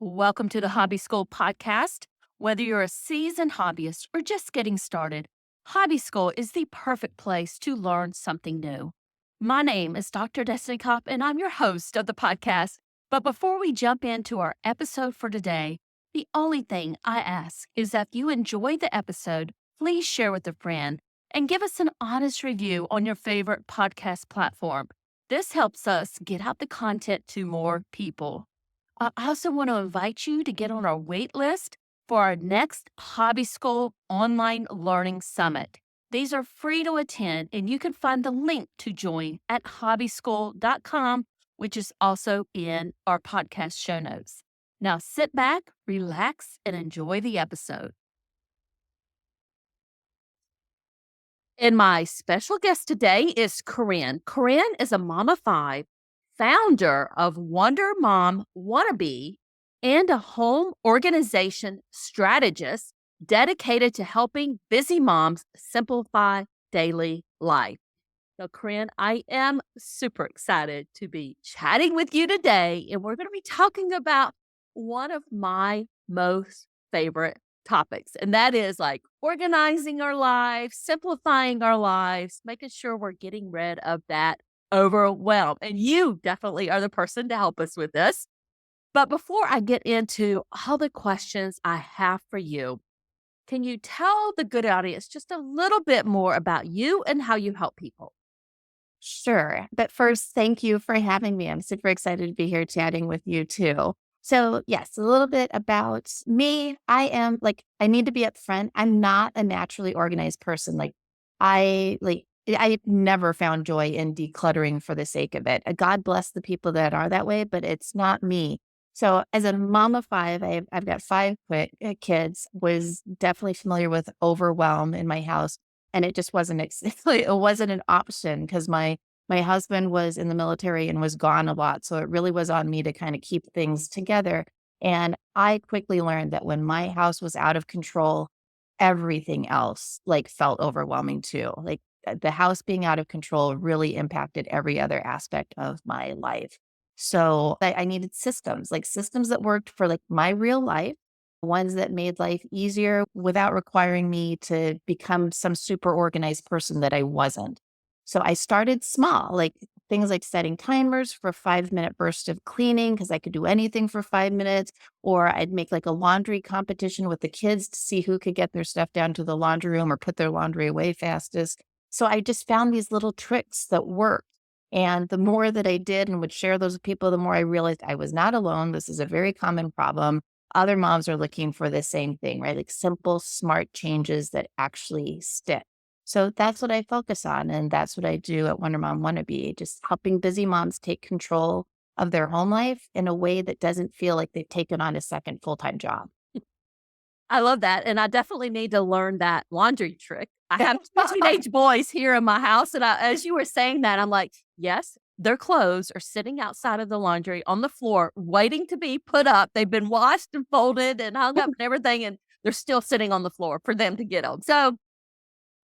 Welcome to the Hobby School podcast. Whether you're a seasoned hobbyist or just getting started, Hobby School is the perfect place to learn something new. My name is Dr. Destiny Kopp, and I'm your host of the podcast. But before we jump into our episode for today, the only thing I ask is that if you enjoy the episode, please share with a friend and give us an honest review on your favorite podcast platform. This helps us get out the content to more people. I also want to invite you to get on our wait list for our next Hobby School Online Learning Summit. These are free to attend, and you can find the link to join at hobbyschool.com, which is also in our podcast show notes. Now sit back, relax, and enjoy the episode. And my special guest today is Corinne. Corinne is a mom of five, founder of Wonder Mom Wannabe, and a home organization strategist dedicated to helping busy moms simplify daily life. So, Corinne, I am super excited to be chatting with you today, and we're going to be talking about one of my most favorite topics, and that is like organizing our lives, simplifying our lives, making sure we're getting rid of that overwhelm. And you definitely are the person to help us with this. But before I get into all the questions I have for you, can you tell the good audience just a little bit more about you and how you help people? Sure. But first, thank you for having me. I'm super excited to be here chatting with you too. So, yes, a little bit about me. I need to be upfront. I'm not a naturally organized person. I never found joy in decluttering for the sake of it. God bless the people that are that way, but it's not me. So, as a mom of five, I've got five kids, was definitely familiar with overwhelm in my house, and it just wasn't it wasn't an option because my husband was in the military and was gone a lot, so it really was on me to kind of keep things together. And I quickly learned that when my house was out of control, everything else felt overwhelming too. The house being out of control really impacted every other aspect of my life. So I needed systems, like systems that worked for my real life, ones that made life easier without requiring me to become some super organized person that I wasn't. So I started small, like things like setting timers for 5 minute bursts of cleaning because I could do anything for 5 minutes, or I'd make like a laundry competition with the kids to see who could get their stuff down to the laundry room or put their laundry away fastest. So I just found these little tricks that worked. And the more that I did and would share those with people, the more I realized I was not alone. This is a very common problem. Other moms are looking for the same thing, right? Like simple, smart changes that actually stick. So that's what I focus on. And that's what I do at Wonder Mom Wannabe, just helping busy moms take control of their home life in a way that doesn't feel like they've taken on a second full time job. I love that, and I definitely need to learn that laundry trick. I have 2 teenage boys here in my house, and as you were saying that, I'm like, "Yes, their clothes are sitting outside of the laundry on the floor waiting to be put up. They've been washed and folded and hung up and everything, and they're still sitting on the floor for them to get them." So,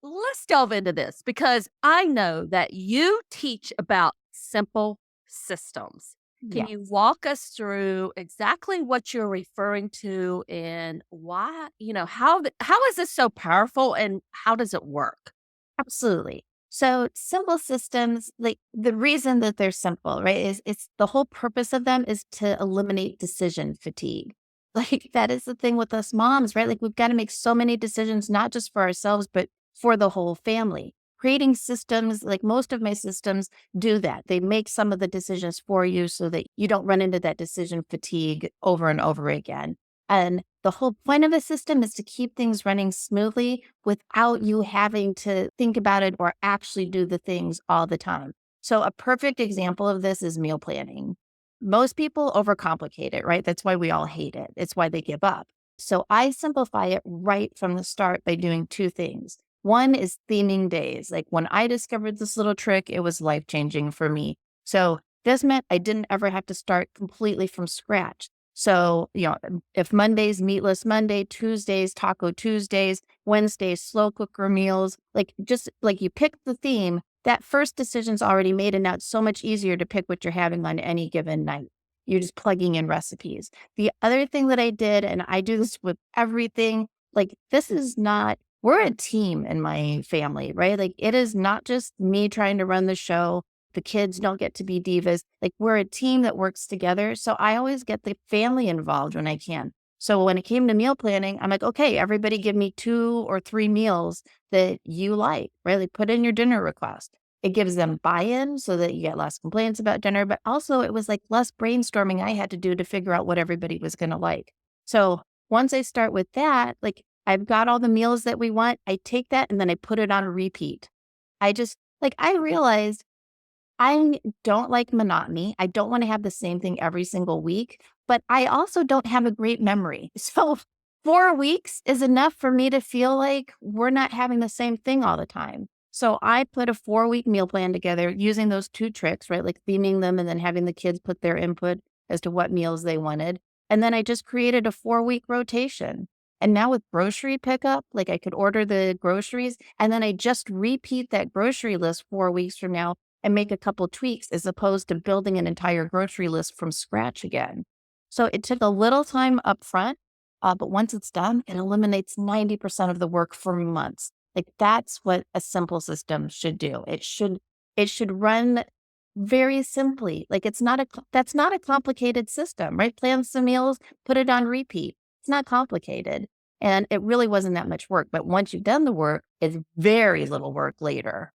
let's delve into this because I know that you teach about simple systems. Can you Yes. walk us through exactly what you're referring to and why, how is this so powerful and how does it work? Absolutely. So simple systems, like the reason that they're simple, right, is it's the whole purpose of them is to eliminate decision fatigue. Like that is the thing with us moms, right? Like we've got to make so many decisions, not just for ourselves, but for the whole family. Creating systems, like most of my systems do that. They make some of the decisions for you so that you don't run into that decision fatigue over and over again. And the whole point of a system is to keep things running smoothly without you having to think about it or actually do the things all the time. So, a perfect example of this is meal planning. Most people overcomplicate it, right? That's why we all hate it. It's why they give up. So, I simplify it right from the start by doing two things. One is theming days. Like when I discovered this little trick, it was life changing for me. So, this meant I didn't ever have to start completely from scratch. So, if Monday's meatless Monday, Tuesdays, taco Tuesdays, Wednesdays, slow cooker meals, like just like you pick the theme, that first decision's already made. And now it's so much easier to pick what you're having on any given night. You're just plugging in recipes. The other thing that I did, and I do this with everything, like this is not, we're a team in my family, right? Like it is not just me trying to run the show. The kids don't get to be divas. Like we're a team that works together. So I always get the family involved when I can. So when it came to meal planning, I'm like, okay, everybody give me 2 or 3 meals that you like, right? Like put in your dinner request. It gives them buy-in so that you get less complaints about dinner, but also it was like less brainstorming I had to do to figure out what everybody was going to like. So once I start with that, like I've got all the meals that we want, I take that and then I put it on repeat. I just like, I realized I don't like monotony. I don't want to have the same thing every single week, but I also don't have a great memory. So 4 weeks is enough for me to feel like we're not having the same thing all the time. So I put a 4 week meal plan together using those 2 tricks, right? Like theming them and then having the kids put their input as to what meals they wanted. And then I just created a 4 week rotation. And now with grocery pickup, like I could order the groceries and then I just repeat that grocery list 4 weeks from now and make a couple tweaks as opposed to building an entire grocery list from scratch again. So it took a little time up front, but once it's done, it eliminates 90% of the work for months. Like that's what a simple system should do. It should run very simply. Like that's not a complicated system, right? Plan some meals, put it on repeat. It's not complicated. And it really wasn't that much work. But once you've done the work, it's very little work later.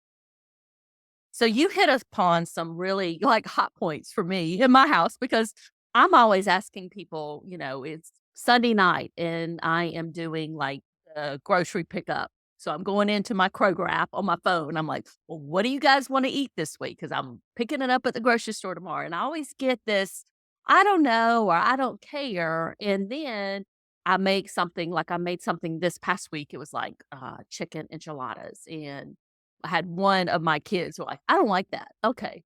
So you hit upon some really like hot points for me in my house because I'm always asking people, it's Sunday night and I am doing like the grocery pickup. So I'm going into my Kroger app on my phone. I'm like, well, what do you guys want to eat this week? Because I'm picking it up at the grocery store tomorrow. And I always get this, I don't know, or I don't care. And then I make something like I made something this past week. It was like chicken enchiladas. And I had one of my kids were like, "I don't like that." Okay.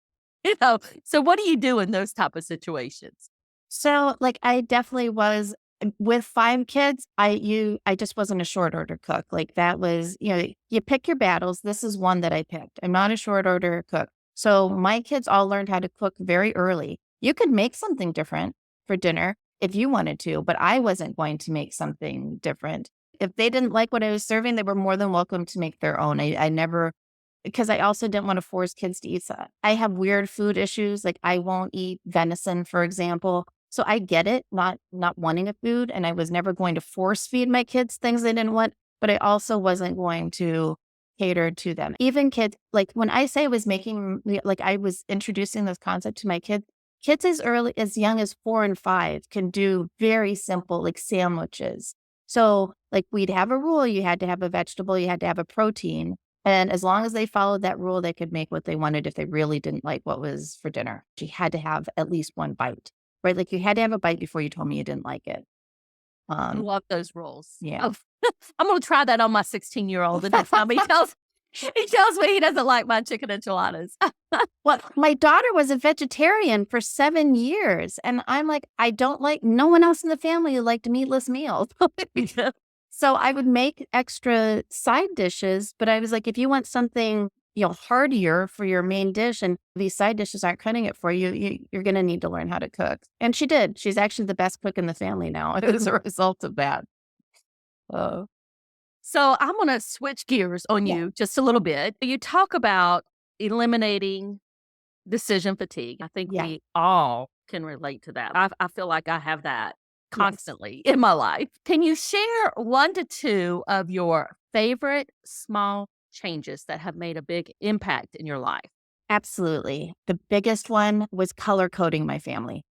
So what do you do in those type of situations? So, like, I definitely was with 5 kids, I just wasn't a short order cook. Like, that was, you pick your battles. This is one that I picked. I'm not a short order cook. So, my kids all learned how to cook very early. You could make something different for dinner if you wanted to, but I wasn't going to make something different. If they didn't like what I was serving, they were more than welcome to make their own. I never, because I also didn't want to force kids to eat. I have weird food issues. Like I won't eat venison, for example. So I get it, not wanting a food. And I was never going to force feed my kids things they didn't want, but I also wasn't going to cater to them. Even kids, like when I say I was like I was introducing this concept to my kids, kids as young as 4 and 5 can do very simple like sandwiches. So like we'd have a rule, you had to have a vegetable, you had to have a protein. And as long as they followed that rule, they could make what they wanted if they really didn't like what was for dinner. You had to have at least one bite, right? Like you had to have a bite before you told me you didn't like it. I love those rules. Yeah. Oh, I'm gonna try that on my 16-year-old the next time he tells me he doesn't like my chicken enchiladas. Well, my daughter was a vegetarian for 7 years. And I'm like, no one else in the family liked meatless meals. So I would make extra side dishes, but I was like, if you want something, heartier for your main dish and these side dishes aren't cutting it for you, you're going to need to learn how to cook. And she did. She's actually the best cook in the family now as a result of that. Uh, So I'm gonna switch gears on yeah. you just a little bit. You talk about eliminating decision fatigue. I think Yeah. we all can relate to that. I feel like I have that Yes. constantly in my life. Can you share 1 to 2 of your favorite small changes that have made a big impact in your life? Absolutely. The biggest one was color coding my family.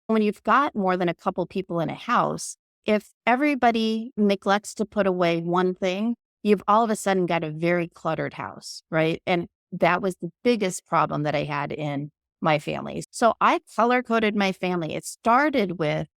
When you've got more than a couple people in a house, if everybody neglects to put away one thing, you've all of a sudden got a very cluttered house, right? And that was the biggest problem that I had in my family. So I color coded my family. It started with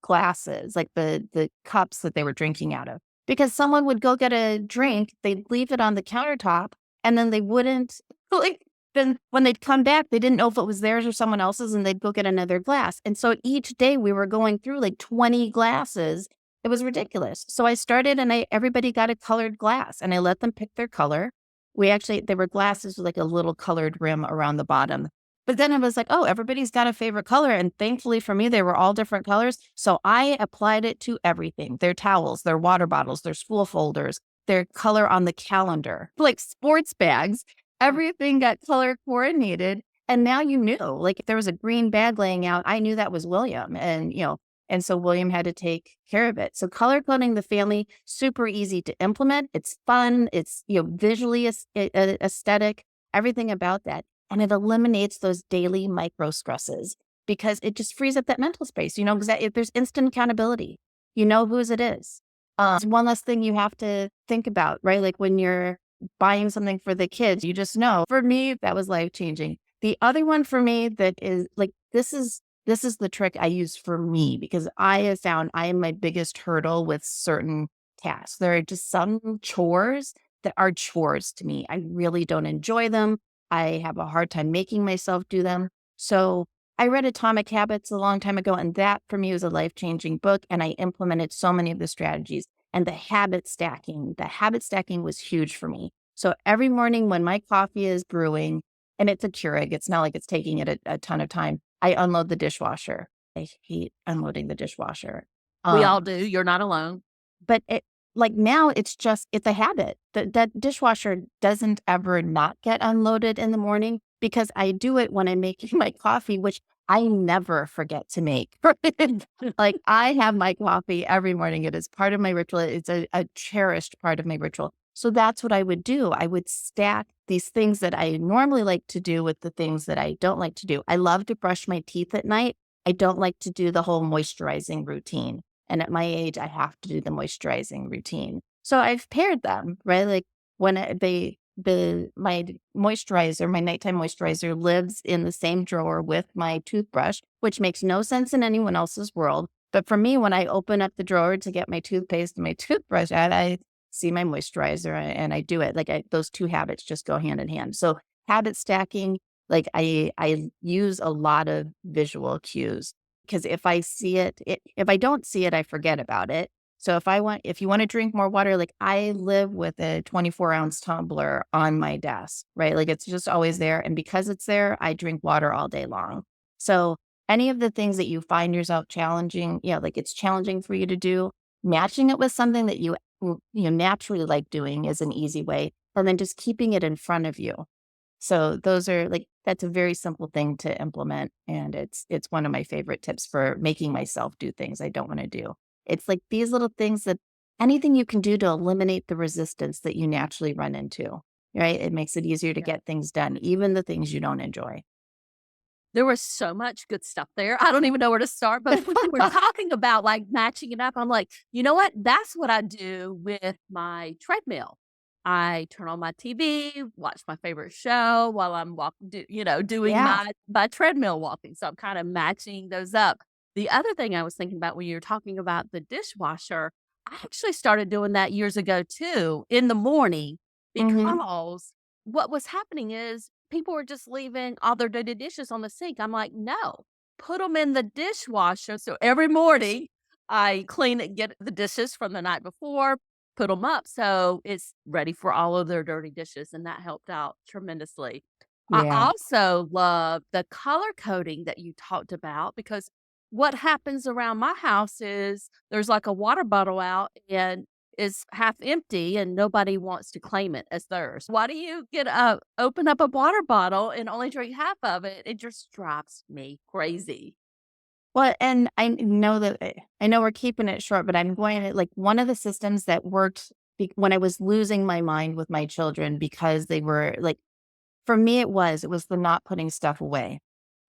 glasses, like the cups that they were drinking out of. Because someone would go get a drink, they'd leave it on the countertop, and then they wouldn't like then when they'd come back, they didn't know if it was theirs or someone else's, and they'd go get another glass. And so each day we were going through like 20 glasses. It was ridiculous. So I started and everybody got a colored glass and I let them pick their color. They were glasses with like a little colored rim around the bottom. But then it was like, oh, everybody's got a favorite color. And thankfully for me, they were all different colors. So I applied it to everything, their towels, their water bottles, their school folders, their color on the calendar, like sports bags. Everything got color coordinated. And now you knew, like if there was a green bag laying out, I knew that was William. And so William had to take care of it. So color coding the family, super easy to implement. It's fun. It's, visually aesthetic, everything about that. And it eliminates those daily micro stresses because it just frees up that mental space, because if there's instant accountability, you know whose it is. It's one less thing you have to think about, right? Like when you're buying something for the kids, you just know. For me, that was life changing. The other one for me that is like, this is the trick I use for me because I have found I am my biggest hurdle with certain tasks. There are just some chores that are chores to me. I really don't enjoy them. I have a hard time making myself do them. So I read Atomic Habits a long time ago, and that for me was a life-changing book. And I implemented so many of the strategies and the habit stacking. The habit stacking was huge for me. So every morning when my coffee is brewing, and it's a Keurig, it's not like it's taking it a ton of time, I unload the dishwasher. I hate unloading the dishwasher. We all Um, do. You're not alone. but like now it's a habit. That dishwasher doesn't ever not get unloaded in the morning because I do it when I'm making my coffee, which I never forget to make. Like I have my coffee every morning. It is part of my ritual. It's a cherished part of my ritual. So that's what I would do. I would stack these things that I normally like to do with the things that I don't like to do. I love to brush my teeth at night. I don't like to do the whole moisturizing routine. And at my age, I have to do the moisturizing routine. So I've paired them, right? Like when my moisturizer, my nighttime moisturizer lives in the same drawer with my toothbrush, which makes no sense in anyone else's world. But for me, when I open up the drawer to get my toothpaste and my toothbrush out, I see my moisturizer and I do it. Like those two habits just go hand in hand. So habit stacking, like I use a lot of visual cues because if I don't see it, I forget about it. So if you want to drink more water, like I live with a 24-ounce tumbler on my desk, right? Like it's just always there. And because it's there, I drink water all day long. So any of the things that you find yourself challenging, like it's challenging for you to do, matching it with something that you naturally like doing is an easy way. And then just keeping it in front of you. So those are like that's a very simple thing to implement, and it's one of my favorite tips for making myself do things I don't want to do. It's like these little things that anything you can do to eliminate the resistance that you naturally run into, right? It makes it easier to Yeah. get things done, even the things you don't enjoy. There was so much good stuff there. I don't even know where to start, but when you were talking about, like, matching it up, I'm like, "You know what? That's what I do with my treadmill." I turn on my TV, watch my favorite show while I'm doing Yeah. my treadmill walking, so I'm kinda matching those up. The other thing I was thinking about when you were talking about the dishwasher, I actually started doing that years ago too, in the morning, Hmm. because what was happening is people were just leaving all their dirty dishes on the sink. I'm like, "No, put them in the dishwasher." So every morning, I clean and get the dishes from the night before, put them up so it's ready for all of their dirty dishes, and that helped out tremendously. I Yeah. also love the color coding that you talked about because what happens around my house is there's, like, a water bottle out and is half empty and nobody wants to claim it as theirs. Why do you open up a water bottle and only drink half of it? It just drives me crazy. Well, and I know we're keeping it short, but I'm going to like one of the systems that worked when I was losing my mind with my children because they were like, for me, it was the not putting stuff away.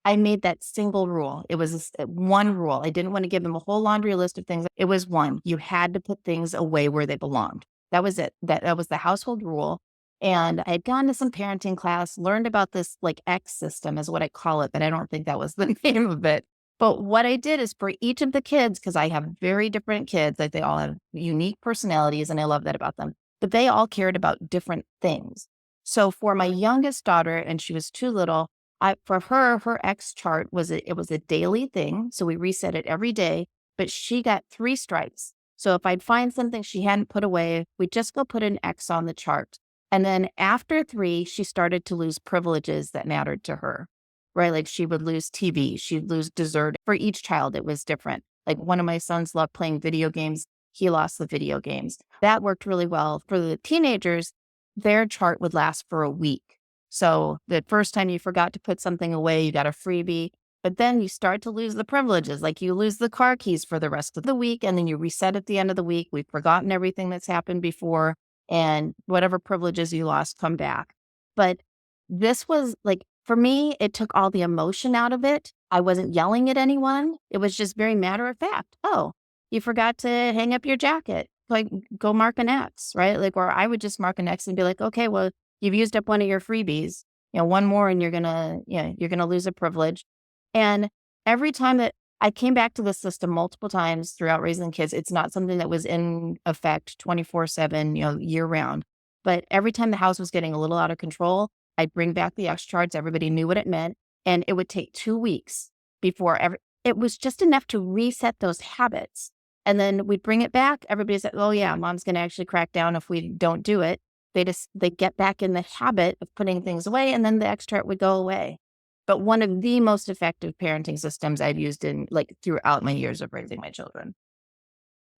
I made that single rule. It was one rule. I didn't want to give them a whole laundry list of things. It was one. You had to put things away where they belonged. That was it. That was the household rule. And I had gone to some parenting class, learned about this like X system is what I call it, but I don't think that was the name of it. But what I did is for each of the kids, because I have very different kids, like they all have unique personalities, and I love that about them, but they all cared about different things. So for my youngest daughter, and she was too little, for her X chart it was a daily thing. So we reset it every day, but she got 3 strikes. So if I'd find something she hadn't put away, we'd just go put an X on the chart. And then after 3, she started to lose privileges that mattered to her. right? Like she would lose TV, she'd lose dessert. For each child, it was different. Like one of my sons loved playing video games. He lost the video games. That worked really well. For the teenagers, their chart would last for a week. So the first time you forgot to put something away, you got a freebie. But then you start to lose the privileges, like you lose the car keys for the rest of the week, and then you reset at the end of the week. We've forgotten everything that's happened before, and whatever privileges you lost come back. But this was like, for me, it took all the emotion out of it. I wasn't yelling at anyone. It was just very matter of fact. Oh, you forgot to hang up your jacket. Like, go mark an X, right? Like, or I would just mark an X and be like, okay, well, you've used up one of your freebies. One more and you're gonna lose a privilege. And every time that I came back to the system multiple times throughout raising kids, it's not something that was in effect 24/7, year round. But every time the house was getting a little out of control, I'd bring back the X charts. Everybody knew what it meant. And it would take 2 weeks before it was just enough to reset those habits. And then we'd bring it back. Everybody said, oh yeah, mom's going to actually crack down if we don't do it. They get back in the habit of putting things away, and then the X chart would go away. But one of the most effective parenting systems I've used in like throughout my years of raising my children.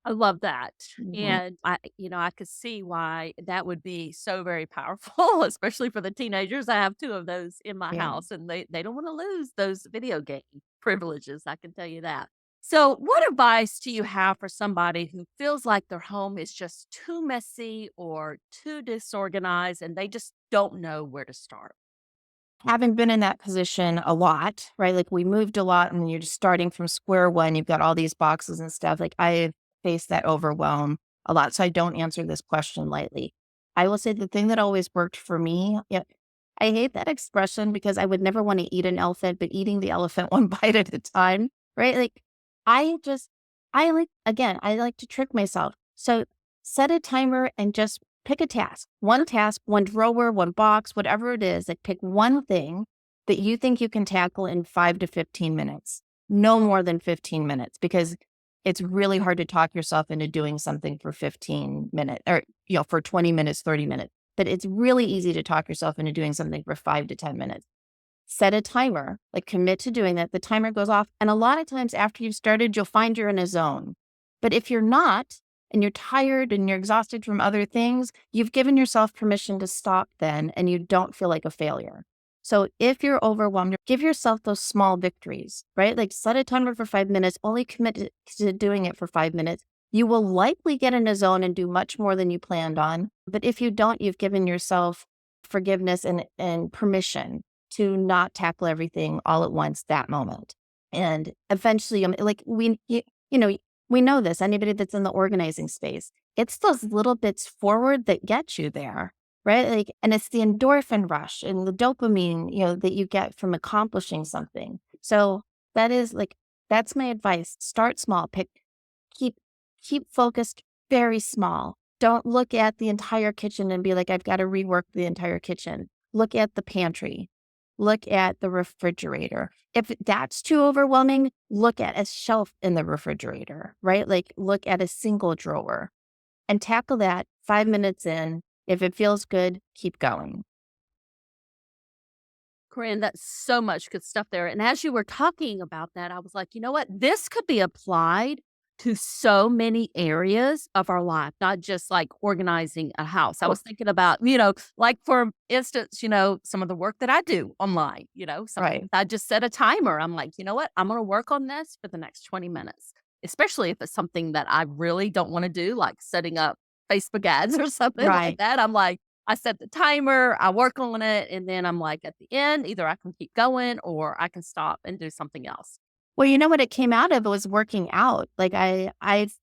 I love that. Mhm. And I could see why that would be so very powerful, especially for the teenagers. I have 2 of those in my Yeah. house and they don't want to lose those video game privileges. I can tell you that. So, what advice do you have for somebody who feels like their home is just too messy or too disorganized and they just don't know where to start? Having been in that position a lot, right? Like we moved a lot and you're just starting from square one. You've got all these boxes and stuff. Like I faced that overwhelm a lot. So I don't answer this question lightly. I will say the thing that always worked for me, yeah, I hate that expression because I would never want to eat an elephant, but eating the elephant one bite at a time, right? Like I just, I like to trick myself. So set a timer and just pick a task, one drawer, one box, whatever it is. Like pick one thing that you think you can tackle in 5 to 15 minutes, no more than 15 minutes, because it's really hard to talk yourself into doing something for 15 minutes or, for 20 minutes, 30 minutes. But it's really easy to talk yourself into doing something for 5 to 10 minutes. Set a timer, like commit to doing that. The timer goes off. And a lot of times after you've started, you'll find you're in a zone. But if you're not, and you're tired and you're exhausted from other things, you've given yourself permission to stop then and you don't feel like a failure. So if you're overwhelmed, give yourself those small victories, right? Like set a timer for 5 minutes, only commit to doing it for 5 minutes. You will likely get in a zone and do much more than you planned on. But if you don't, you've given yourself forgiveness and permission to not tackle everything all at once that moment. And eventually, like we know this, anybody that's in the organizing space, it's those little bits forward that get you there, right? Like, and it's the endorphin rush and the dopamine, that you get from accomplishing something. So that is like, that's my advice. Start small, keep, keep focused very small. Don't look at the entire kitchen and be like, I've got to rework the entire kitchen. Look at the pantry. Look at the refrigerator. If that's too overwhelming, look at a shelf in the refrigerator, right? Like look at a single drawer and tackle that 5 minutes in. If it feels good, keep going. Corinne, that's so much good stuff there. And as you were talking about that, I was like, you know what? This could be applied to so many areas of our life, not just like organizing a house. I Cool. was thinking about, like for instance, some of the work that I do online, sometimes Right. I just set a timer. I'm like, you know what? I'm going to work on this for the next 20 minutes, especially if it's something that I really don't want to do, like setting up Facebook ads or something like Right. that. I'm like, I set the timer, I work on it, and then I'm like, at the end, either I can keep going or I can stop and do something else. Well, you know what it came out of was working out. Like I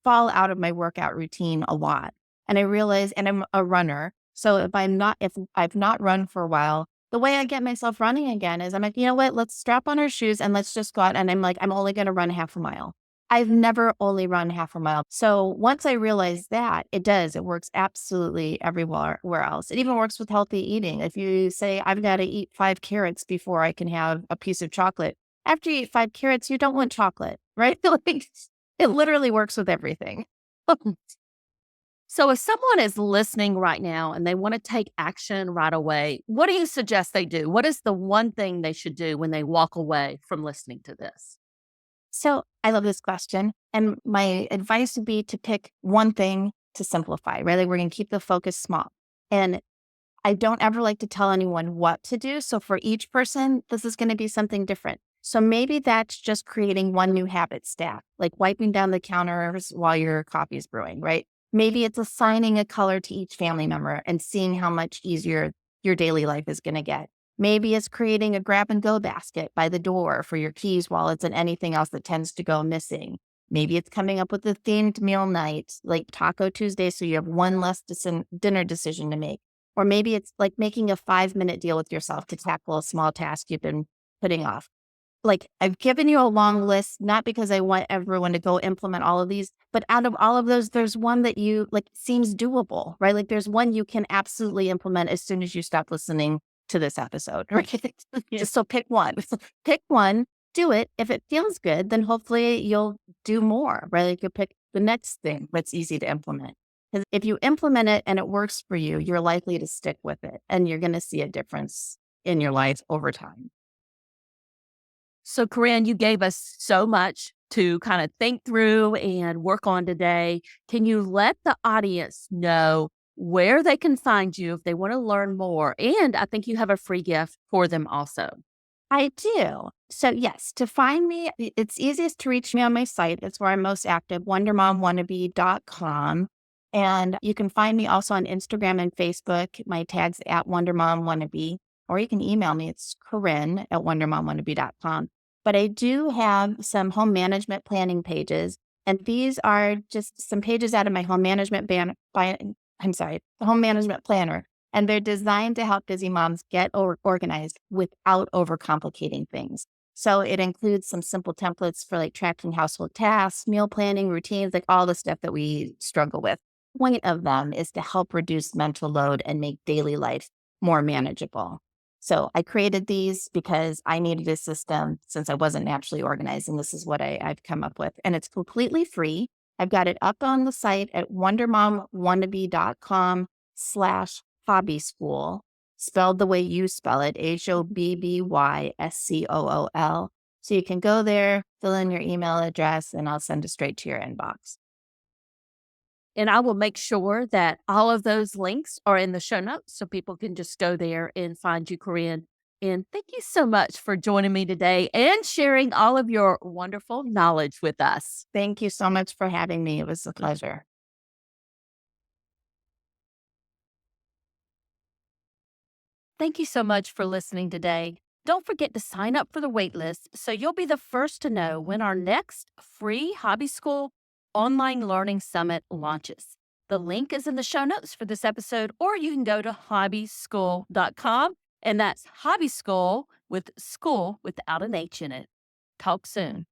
fall out of my workout routine a lot. And I realize, and I'm a runner. So if I've not run for a while, the way I get myself running again is I'm like, you know what, let's strap on our shoes and let's just go out. And I'm like, I'm only going to run half a mile. I've never only run half a mile. So once I realized that, it works absolutely everywhere where else. It even works with healthy eating. If you say, I've got to eat 5 carrots before I can have a piece of chocolate, after you eat 5 carrots, you don't want chocolate, right? Like, it literally works with everything. So, if someone is listening right now and they want to take action right away, what do you suggest they do? What is the one thing they should do when they walk away from listening to this? So I love this question. And my advice would be to pick one thing to simplify, right? Like we're going to keep the focus small. And I don't ever like to tell anyone what to do. So for each person, this is going to be something different. So maybe that's just creating one new habit stack, like wiping down the counters while your coffee is brewing, right? Maybe it's assigning a color to each family member and seeing how much easier your daily life is going to get. Maybe it's creating a grab and go basket by the door for your keys, wallets, and anything else that tends to go missing. Maybe it's coming up with a themed meal night like Taco Tuesday, so you have one less dinner decision to make. Or maybe it's like making a 5-minute deal with yourself to tackle a small task you've been putting off. Like I've given you a long list, not because I want everyone to go implement all of these, but out of all of those, there's one that you like seems doable, right? Like there's one you can absolutely implement as soon as you stop listening to this episode, right? Yeah. Just so pick one. Pick one, do it. If it feels good, then hopefully you'll do more, right? Like you'll pick the next thing that's easy to implement. Because if you implement it and it works for you, you're likely to stick with it and you're going to see a difference in your life over time. So, Corinne, you gave us so much to kind of think through and work on today. Can you let the audience know where they can find you if they want to learn more? And I think you have a free gift for them also. I do. So, yes, to find me, it's easiest to reach me on my site. That's where I'm most active, wondermomwannabe.com. And you can find me also on Instagram and Facebook. My tag's at wondermomwannabe, or you can email me. It's Corinne at wondermomwannabe.com. But I do have some home management planning pages. And these are just some pages out of my home management home management planner, and they're designed to help busy moms get organized without overcomplicating things. So it includes some simple templates for like tracking household tasks, meal planning, routines, like all the stuff that we struggle with. Point of them is to help reduce mental load and make daily life more manageable. So I created these because I needed a system since I wasn't naturally organized. And this is what I've come up with. And it's completely free. I've got it up on the site at wondermomwannabe.com/hobby school, spelled the way you spell it, HOBBYSCOOL. So you can go there, fill in your email address, and I'll send it straight to your inbox. And I will make sure that all of those links are in the show notes so people can just go there and find you, Corinne. And thank you so much for joining me today and sharing all of your wonderful knowledge with us. Thank you so much for having me. It was a pleasure. Thank you so much for listening today. Don't forget to sign up for the waitlist so you'll be the first to know when our next free Hobby School online learning summit launches. The link is in the show notes for this episode, or you can go to hobbyschool.com, and that's Hobby School with school without an H in it. Talk soon.